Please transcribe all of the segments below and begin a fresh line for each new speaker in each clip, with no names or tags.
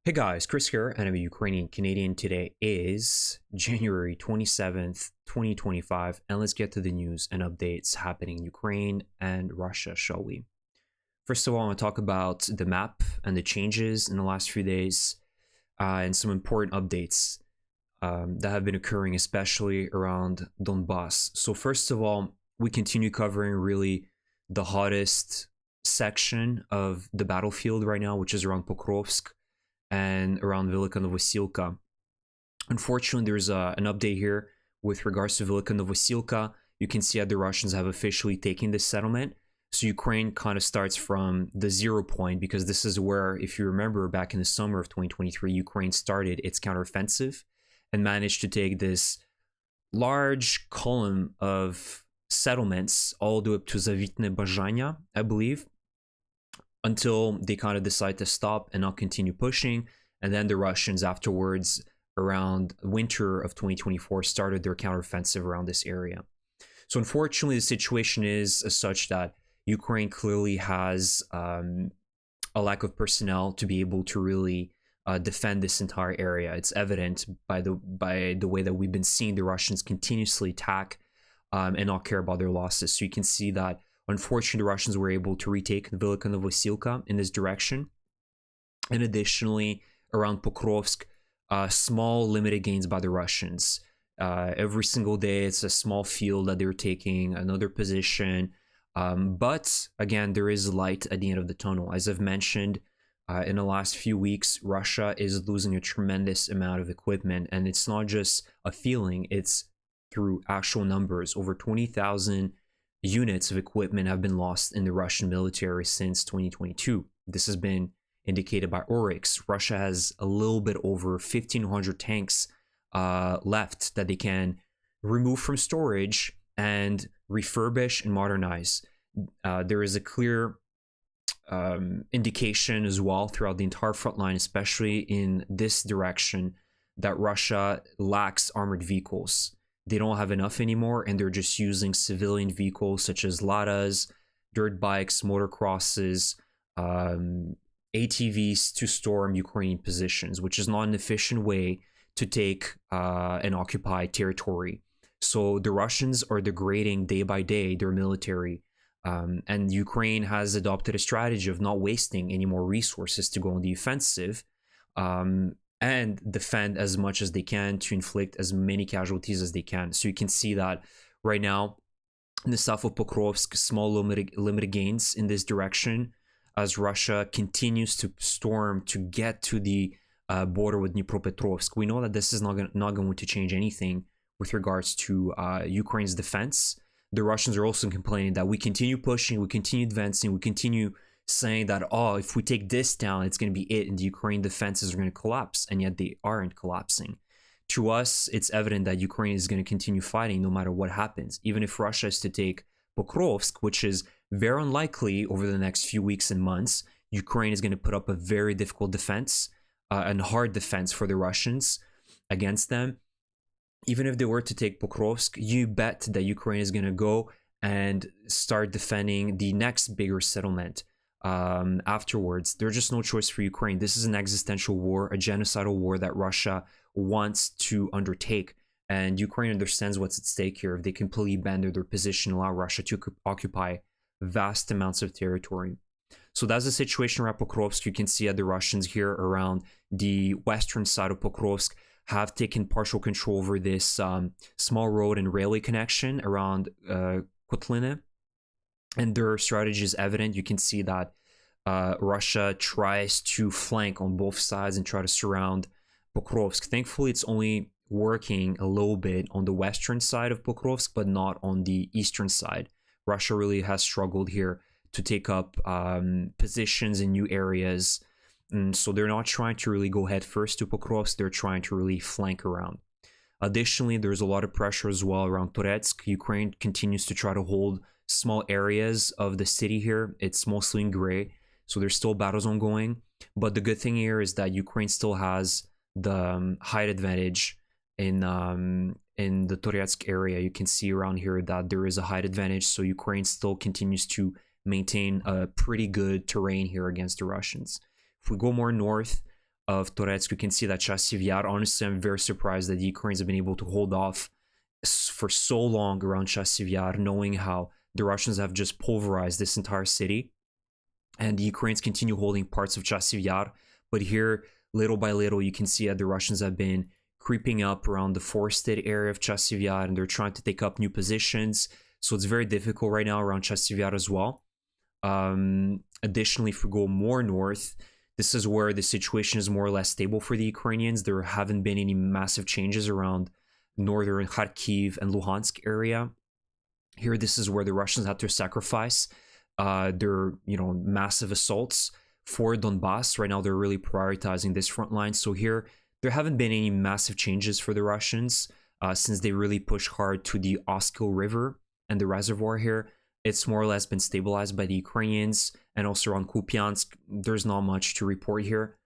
Hey guys, Chris here, and I'm a Ukrainian Canadian. Today is January 27th, 2025, and let's get to the news and updates happening in Ukraine and Russia, shall we? First of all, I want to talk about the map and the changes in the last few days and some important updates that have been occurring, especially around Donbass. So, first of all, we continue covering really the hottest section of the battlefield right now, which is around Pokrovsk and around Velika Novosilka. Unfortunately, there's an update here with regards to Velika Novosilka. You can see that the Russians have officially taken this settlement. So Ukraine kind of starts from the 0 point, because this is where, if you remember, back in the summer of 2023, Ukraine started its counteroffensive and managed to take this large column of settlements all the way up to Zavitne Bajanya, I believe, until they kind of decide to stop and not continue pushing. And then the Russians afterwards, around winter of 2024, started their counteroffensive around this area. So unfortunately, the situation is such that Ukraine clearly has a lack of personnel to be able to really defend this entire area. It's evident by the way that we've been seeing the Russians continuously attack and not care about their losses. So you can see that unfortunately, the Russians were able to retake Velika Novosilka in this direction. And additionally, around Pokrovsk, small limited gains by the Russians. Every single day, it's a small field that they're taking, another position. But again, there is light at the end of the tunnel. As I've mentioned, in the last few weeks, Russia is losing a tremendous amount of equipment. And it's not just a feeling, it's through actual numbers. Over 20,000 units of equipment have been lost in the Russian military since 2022. This has been indicated by Oryx. Russia has a little bit over 1,500 tanks left that they can remove from storage and refurbish and modernize. There is a clear indication as well throughout the entire front line, especially in this direction, that Russia lacks armored vehicles. They don't have enough anymore, and they're just using civilian vehicles such as Ladas, dirt bikes, motocrosses, ATVs to storm Ukrainian positions, which is not an efficient way to take and occupy territory. So the Russians are degrading day by day their military, and Ukraine has adopted a strategy of not wasting any more resources to go on the offensive. And defend as much as they can to inflict as many casualties as they can. So you can see that right now in the south of Pokrovsk, small limited gains in this direction as Russia continues to storm to get to the border with Dnipropetrovsk. We know that this is not going to change anything with regards to Ukraine's defense. The Russians are also complaining that we continue pushing, we continue advancing, we continue saying that, oh, if we take this down, it's going to be it, and the Ukrainian defenses are going to collapse, and yet they aren't collapsing. To us, it's evident that Ukraine is going to continue fighting no matter what happens. Even if Russia is to take Pokrovsk, which is very unlikely over the next few weeks and months, Ukraine is going to put up a very difficult defense and hard defense for the Russians against them. Even if they were to take Pokrovsk, you bet that Ukraine is going to go and start defending the next bigger settlement afterwards. There's just no choice for Ukraine. This is an existential war, a genocidal war that Russia wants to undertake, and Ukraine understands what's at stake here if they completely abandon their position, allow Russia to occupy vast amounts of territory. So that's the situation around Pokrovsk. You can see that the Russians here around the western side of Pokrovsk have taken partial control over this small road and railway connection around Kotlina. And their strategy is evident. You can see that Russia tries to flank on both sides and try to surround Pokrovsk. Thankfully, it's only working a little bit on the western side of Pokrovsk, but not on the eastern side. Russia really has struggled here to take up positions in new areas. And so they're not trying to really go head first to Pokrovsk. They're trying to really flank around. Additionally, there's a lot of pressure as well around Toretsk. Ukraine continues to try to hold small areas of the city here. It's mostly in gray, so there's still battles ongoing. But the good thing here is that Ukraine still has the height advantage in the Toretsk area. You can see around here that there is a height advantage, so Ukraine still continues to maintain a pretty good terrain here against the Russians. If we go more north, of Toretsk, you can see that Chasiv Yar. Honestly, I'm very surprised that the Ukrainians have been able to hold off for so long around Chasiv Yar, knowing how the Russians have just pulverized this entire city. And the Ukrainians continue holding parts of Chasiv Yar. But here, little by little, you can see that the Russians have been creeping up around the forested area of Chasiv Yar, and they're trying to take up new positions. So it's very difficult right now around Chasiv Yar as well. Additionally, if we go more north, this is where the situation is more or less stable for the Ukrainians. There haven't been any massive changes around northern Kharkiv and Luhansk area. Here, this is where the Russians had to sacrifice their, massive assaults for Donbass. Right now, they're really prioritizing this front line. So here, there haven't been any massive changes for the Russians since they really pushed hard to the Oskil River and the reservoir here. It's more or less been stabilized by the Ukrainians, and also around Kupiansk, there's not much to report here.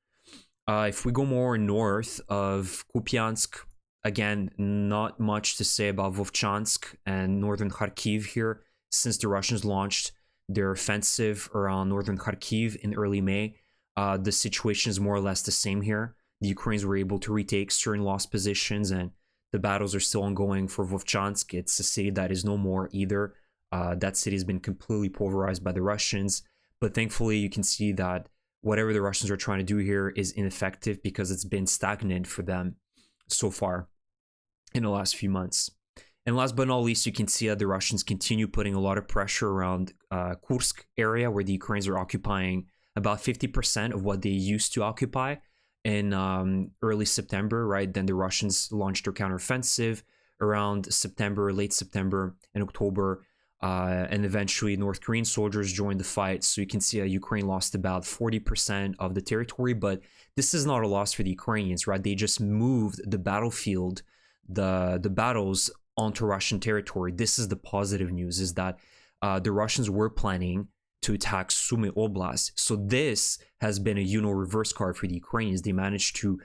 If we go more north of Kupiansk, again, not much to say about Vovchansk and northern Kharkiv here, since the Russians launched their offensive around northern Kharkiv in early May. The situation is more or less the same here. The Ukrainians were able to retake certain lost positions, and the battles are still ongoing for Vovchansk. It's a city that is no more either. That city has been completely pulverized by the Russians, but thankfully you can see that whatever the Russians are trying to do here is ineffective because it's been stagnant for them so far in the last few months. And last but not least, you can see that the Russians continue putting a lot of pressure around Kursk area, where the Ukrainians are occupying about 50% of what they used to occupy in early September, right? Then the Russians launched their counteroffensive around September, late September and October. And eventually North Korean soldiers joined the fight. So you can see Ukraine lost about 40% of the territory, but this is not a loss for the Ukrainians, right? They just moved the battlefield, the battles onto Russian territory. This is the positive news, is that the Russians were planning to attack Sumy Oblast. So this has been a reverse card for the Ukrainians. They managed to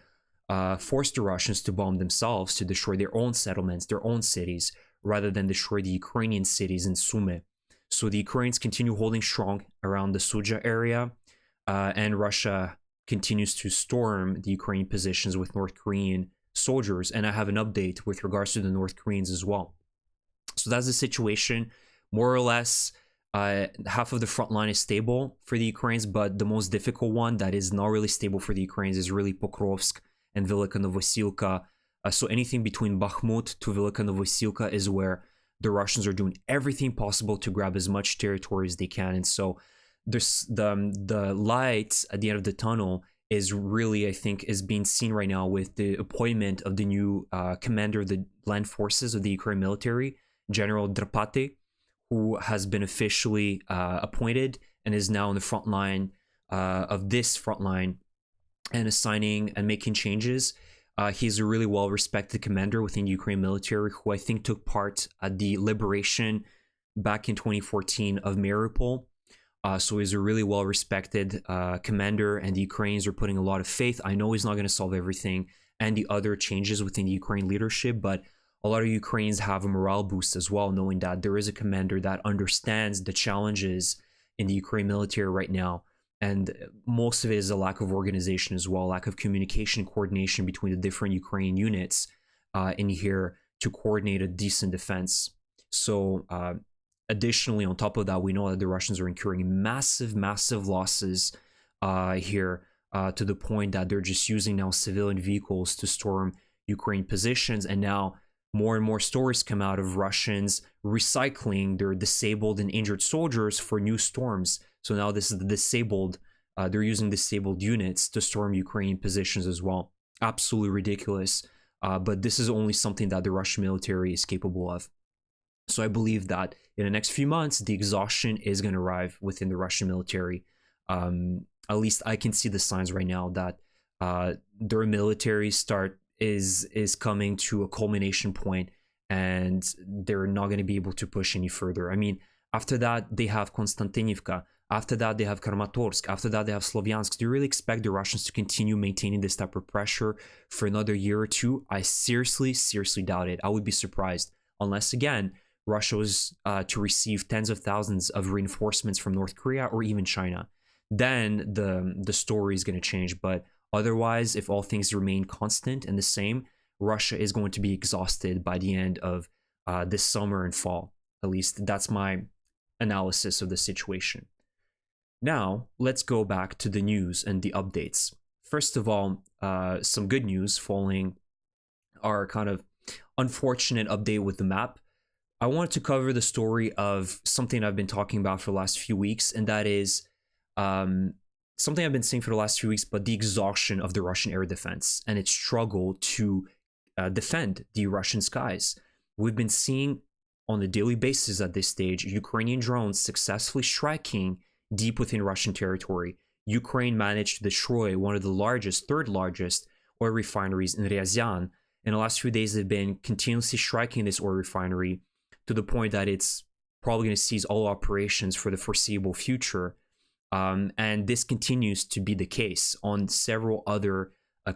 force the Russians to bomb themselves, to destroy their own settlements, their own cities, rather than destroy the Ukrainian cities in Sumy. So the Ukrainians continue holding strong around the Suja area, and Russia continues to storm the Ukrainian positions with North Korean soldiers. And I have an update with regards to the North Koreans as well. So that's the situation. More or less, half of the front line is stable for the Ukrainians, but the most difficult one that is not really stable for the Ukrainians is really Pokrovsk and Velika Novosilka. So anything between Bakhmut to Velika Novosilka is where the Russians are doing everything possible to grab as much territory as they can. And so there's the light at the end of the tunnel is really, I think, is being seen right now with the appointment of the new commander of the land forces of the Ukrainian military, General Drapate, who has been officially appointed and is now in the front line of this front line and assigning and making changes. He's a really well-respected commander within the Ukrainian military, who I think took part at the liberation back in 2014 of Mariupol. So he's a really well-respected commander, and the Ukrainians are putting a lot of faith. I know he's not going to solve everything and the other changes within the Ukrainian leadership, but a lot of Ukrainians have a morale boost as well, knowing that there is a commander that understands the challenges in the Ukrainian military right now. And most of it is a lack of organization as well, lack of communication, coordination between the different Ukrainian units in here to coordinate a decent defense. So additionally, on top of that, we know that the Russians are incurring massive losses here to the point that they're just using now civilian vehicles to storm Ukrainian positions. And now more and more stories come out of Russians recycling their disabled and injured soldiers for new storms. So now this is the disabled, they're using disabled units to storm Ukrainian positions as well. Absolutely ridiculous. But this is only something that the Russian military is capable of. So I believe that in the next few months, the exhaustion is going to arrive within the Russian military. At least I can see the signs right now that their military is coming to a culmination point, and they're not going to be able to push any further. I mean, after that, they have Konstantinivka. After that, they have Kramatorsk. After that, they have Slovyansk. Do you really expect the Russians to continue maintaining this type of pressure for another year or two? I seriously doubt it. I would be surprised. Unless, again, Russia was to receive tens of thousands of reinforcements from North Korea or even China. Then the story is going to change. But Otherwise, if all things remain constant and the same, Russia is going to be exhausted by the end of this summer and fall. At least that's my analysis of the situation. Now, let's go back to the news and the updates. First of all, some good news following our kind of unfortunate update with the map. I wanted to cover the story of something I've been talking about for the last few weeks, and that is something I've been saying for the last few weeks, but the exhaustion of the Russian air defense and its struggle to defend the Russian skies. We've been seeing on a daily basis at this stage Ukrainian drones successfully striking deep within Russian territory. Ukraine managed to destroy one of the largest, third largest oil refineries in Ryazan. In the last few days, they've been continuously striking this oil refinery to the point that it's probably going to cease all operations for the foreseeable future. And this continues to be the case on several other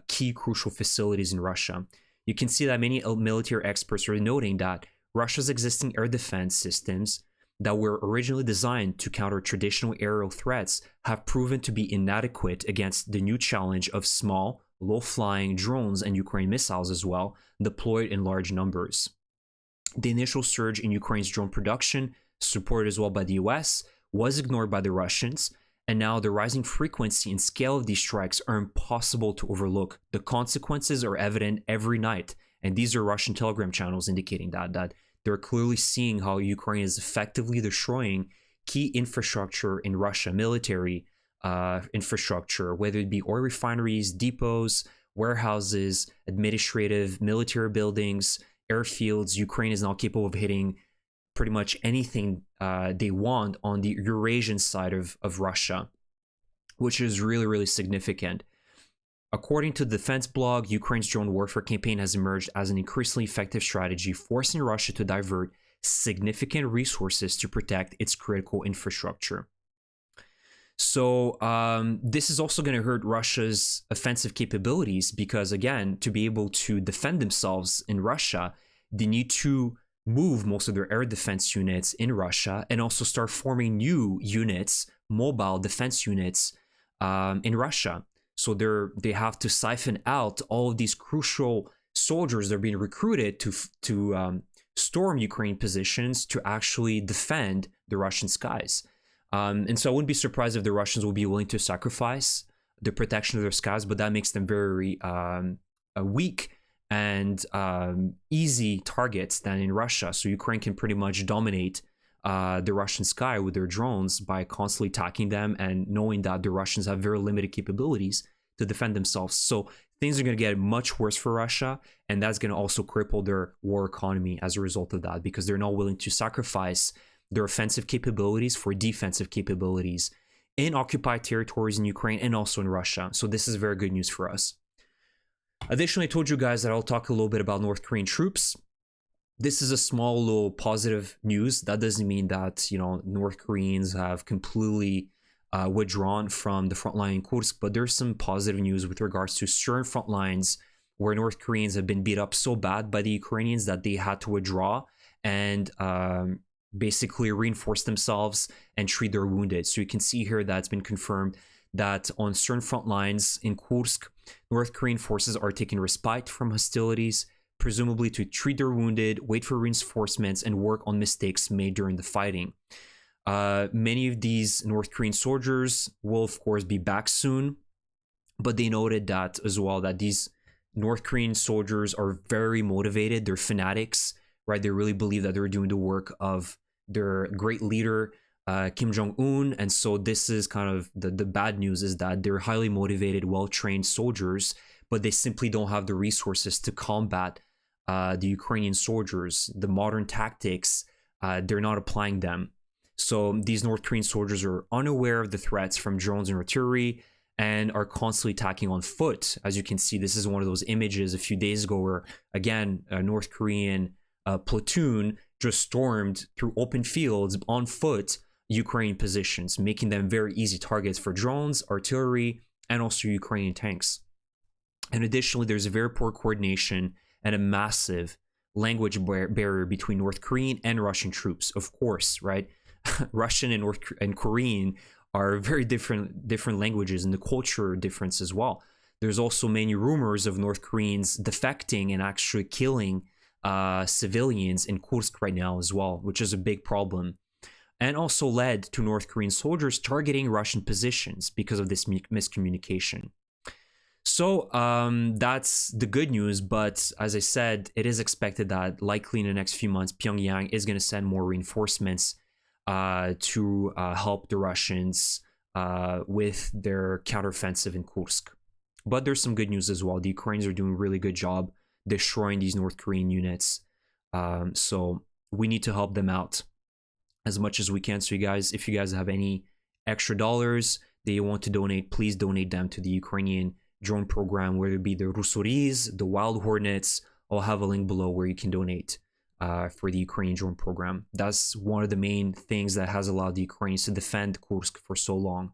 key crucial facilities in Russia. You can see that many military experts are noting that Russia's existing air defense systems that were originally designed to counter traditional aerial threats have proven to be inadequate against the new challenge of small, low-flying drones and Ukraine missiles as well, deployed in large numbers. The initial surge in Ukraine's drone production, supported as well by the US, was ignored by the Russians, and now the rising frequency and scale of these strikes are impossible to overlook. The consequences are evident every night, and these are Russian Telegram channels indicating that they're clearly seeing how Ukraine is effectively destroying key infrastructure in Russia, military infrastructure, whether it be oil refineries, depots, warehouses, administrative, military buildings, airfields. Ukraine is now capable of hitting pretty much anything they want on the Eurasian side of Russia, which is really, really significant. According to the defense blog, Ukraine's drone warfare campaign has emerged as an increasingly effective strategy, forcing Russia to divert significant resources to protect its critical infrastructure. So this is also going to hurt Russia's offensive capabilities because, again, to be able to defend themselves in Russia, they need to move most of their air defense units in Russia and also start forming new units, mobile defense units in Russia. So they have to siphon out all of these crucial soldiers that are being recruited to storm Ukraine positions to actually defend the Russian skies. And so I wouldn't be surprised if the Russians will be willing to sacrifice the protection of their skies, but that makes them very weak and easy targets than in Russia. So Ukraine can pretty much dominate the Russian sky with their drones by constantly attacking them and knowing that the Russians have very limited capabilities to defend themselves. So things are going to get much worse for Russia, and that's going to also cripple their war economy as a result of that, because they're not willing to sacrifice their offensive capabilities for defensive capabilities in occupied territories in Ukraine and also in Russia. So this is very good news for us. Additionally, I told you guys that I'll talk a little bit about North Korean troops. This is a small little positive news. That doesn't mean that, North Koreans have completely withdrawn from the front line in Kursk, but there's some positive news with regards to certain front lines where North Koreans have been beat up so bad by the Ukrainians that they had to withdraw and basically reinforce themselves and treat their wounded. So you can see here that it's been confirmed that on certain front lines in Kursk, North Korean forces are taking respite from hostilities, presumably to treat their wounded, wait for reinforcements, and work on mistakes made during the fighting. Many of these North Korean soldiers will, of course, be back soon, but they noted that as well, that these North Korean soldiers are very motivated. They're fanatics, right? They really believe that they're doing the work of their great leader, Kim Jong-un. And so this is kind of the bad news, is that they're highly motivated, well-trained soldiers, but they simply don't have the resources to combat the Ukrainian soldiers. The modern tactics, they're not applying them. So these North Korean soldiers are unaware of the threats from drones and artillery and are constantly attacking on foot. As you can see, this is one of those images a few days ago where, again, a North Korean platoon just stormed through open fields on foot Ukrainian positions, making them very easy targets for drones, artillery, and also Ukrainian tanks. And additionally, there's a very poor coordination and a massive language barrier between North Korean and Russian troops, of course, right? Russian and Korean are very different languages, and the culture difference as well. There's also many rumors of North Koreans defecting and actually killing civilians in Kursk right now as well, which is a big problem, and also led to North Korean soldiers targeting Russian positions because of this miscommunication. So that's the good news, but as I said, it is expected that likely in the next few months, Pyongyang is going to send more reinforcements to help the Russians with their counteroffensive in Kursk. But there's some good news as well. The Ukrainians are doing a really good job destroying these North Korean units. So we need to help them out as much as we can. So you guys, if you guys have any extra dollars that you want to donate, please donate them to the Ukrainian drone program, whether it be the Rusoris, the Wild Hornets. I'll have a link below where you can donate for the Ukrainian drone program. That's one of the main things that has allowed the Ukrainians to defend Kursk for so long.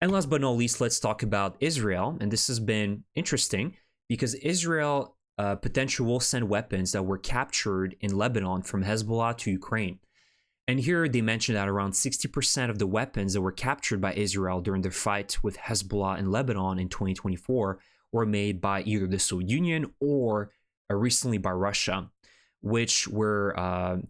And last but not least, let's talk about Israel. And this has been interesting because Israel potentially will send weapons that were captured in Lebanon from Hezbollah to Ukraine. And here they mentioned that around 60% of the weapons that were captured by Israel during their fight with Hezbollah in Lebanon in 2024 were made by either the Soviet Union or recently by Russia, which were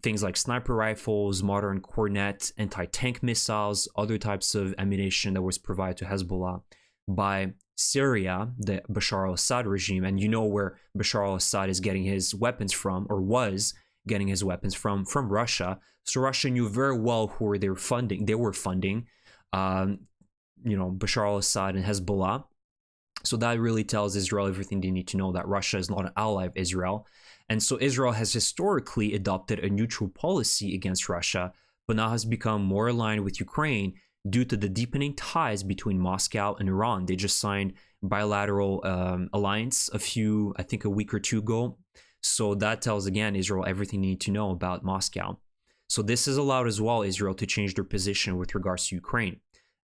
things like sniper rifles, modern Cornet, anti-tank missiles, other types of ammunition that was provided to Hezbollah by Syria, the Bashar al-Assad regime. And you know where Bashar al-Assad is getting his weapons from, or was getting his weapons from Russia. So Russia knew very well who they were funding. They were funding, Bashar al-Assad and Hezbollah. So that really tells Israel everything they need to know, that Russia is not an ally of Israel. And so Israel has historically adopted a neutral policy against Russia, but now has become more aligned with Ukraine due to the deepening ties between Moscow and Iran. They just signed bilateral alliance I think a week or two ago. So that tells, again, Israel everything they need to know about Moscow. So this has allowed as well Israel to change their position with regards to Ukraine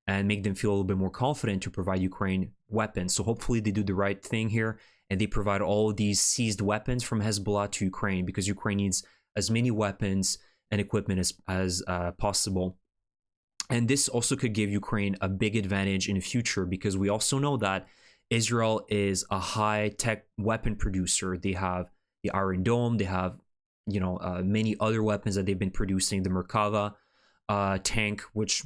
and make them feel a little bit more confident to provide Ukraine weapons. So hopefully they do the right thing here and they provide all of these seized weapons from Hezbollah to Ukraine, because Ukraine needs as many weapons and equipment as possible. And this also could give Ukraine a big advantage in the future, because we also know that Israel is a high-tech weapon producer. They have the Iron Dome, they have many other weapons that they've been producing, the Merkava tank, which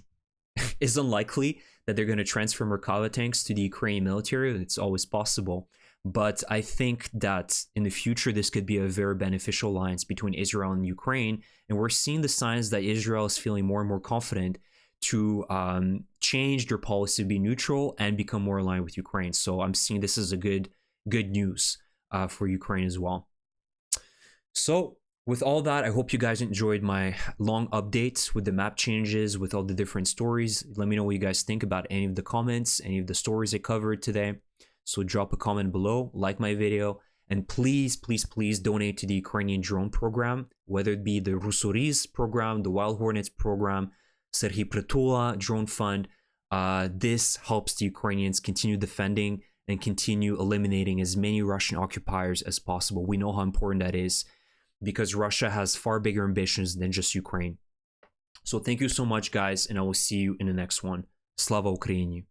is unlikely that they're going to transfer Merkava tanks to the Ukrainian military. It's always possible. But I think that in the future, this could be a very beneficial alliance between Israel and Ukraine. And we're seeing the signs that Israel is feeling more and more confident to change their policy to be neutral and become more aligned with Ukraine. So I'm seeing this as a good news for Ukraine as well. So with all that, I hope you guys enjoyed my long updates with the map changes, with all the different stories. Let me know what you guys think about any of the comments, any of the stories I covered today. So drop a comment below, like my video, and please, please, please donate to the Ukrainian drone program, whether it be the Rusoris program, the Wild Hornets program, Serhiy Prytula drone fund. This helps the Ukrainians continue defending and continue eliminating as many Russian occupiers as possible. We know how important that is, because Russia has far bigger ambitions than just Ukraine. So thank you so much, guys, and I will see you in the next one. Slava Ukraini!